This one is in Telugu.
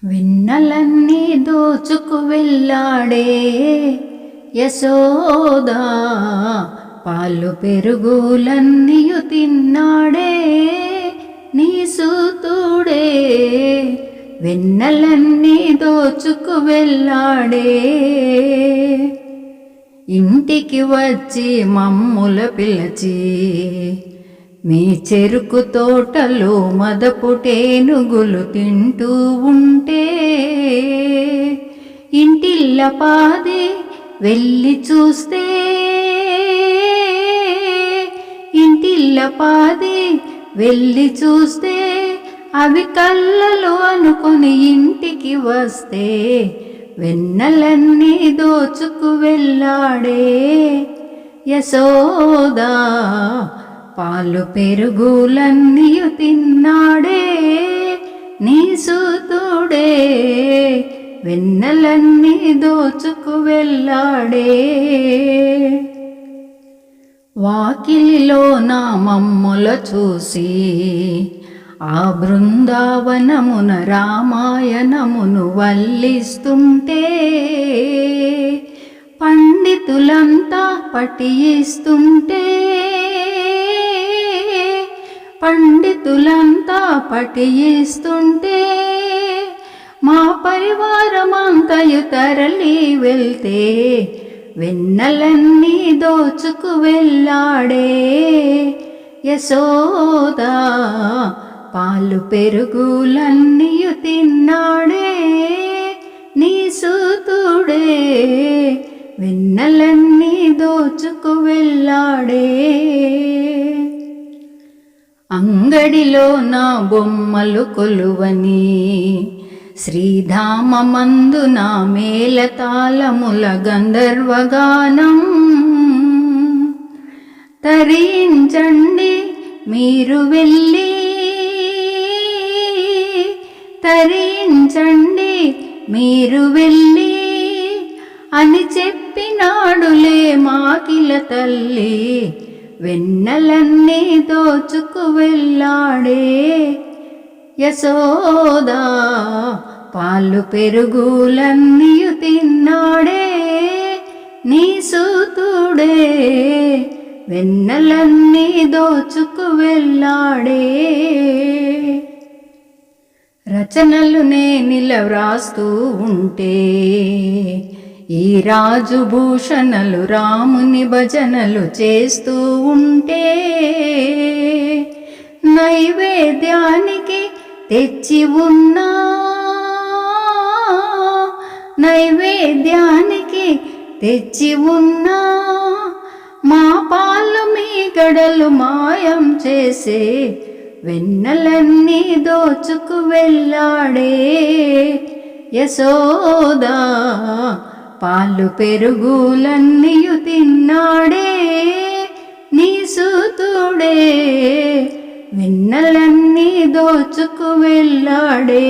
వెన్నెలన్నీ దోచుకు వెళ్ళాడే యశోదా, పాలు పెరుగులన్నీయు తిన్నాడే నీ సూతుడే. వెన్నెలన్నీ దోచుకు వెళ్ళాడే. ఇంటికి వచ్చి మమ్ముల పిలచి మీ చెరుకు తోటలో మదపుటేనుగులు తింటూ ఉంటే, ఇంటిల్ల పాది వెళ్ళి చూస్తే, ఇంటిల్ల పాది వెళ్ళి చూస్తే, అవి కళ్ళలు అనుకొని ఇంటికి వస్తే, వెన్నెలన్నీ దోచుకు వెళ్ళాడే యశోదా, పాలు పెరుగులన్నీయు తిన్నాడే నీ సూతుడే. వెన్నెలన్నీ దోచుకు వెళ్ళాడే. వాకిలిలో నా మమ్ముల చూసి ఆ బృందావనమున రామాయణమును వల్లిస్తుంటే, పండితులంతా పఠిస్తుంటే, పండితులంతా పఠిస్తుంటే, మా పరివారమంతయు తరలి వెళ్తే, వెన్నెలన్నీ దోచుకు వెళ్ళాడే యశోదా, పాలు పెరుగులన్నీయు తిన్నాడే నీ సూతుడే. వెన్నెలన్నీ దోచుకు వెళ్ళాడే. అంగడిలో నా బొమ్మలు కొలువని శ్రీధామమందు నా మేళతాళముల గంధర్వగానం, తరించండి మీరు వెళ్ళి, తరించండి మీరు వెళ్ళి అని చెప్పినాడులే మాకిల తల్లి. వెన్నెలన్నీ దోచుకు వెళ్ళాడే యశోదా, పాలు పెరుగులన్నీయు తిన్నాడే నీ సూతుడే. వెన్నెలన్నీ దోచుకు వెళ్ళాడే. రచనలు నేనిల వ్రాస్తూ ఉంటే, ఈ రాజుభూషణలు రాముని భజనలు చేస్తూ ఉంటే, నైవేద్యానికి తెచ్చి ఉన్నా, నైవేద్యానికి తెచ్చి ఉన్నా, మా పాలు మీ గడలు మాయం చేసే, వెన్నెలన్నీ దోచుకు వెళ్ళాడే యశోదా, పాలు పెరుగులన్నీయు తిన్నాడే నీ సూతుడే. వెన్నెలన్నీ దోచుకు వెళ్ళాడే.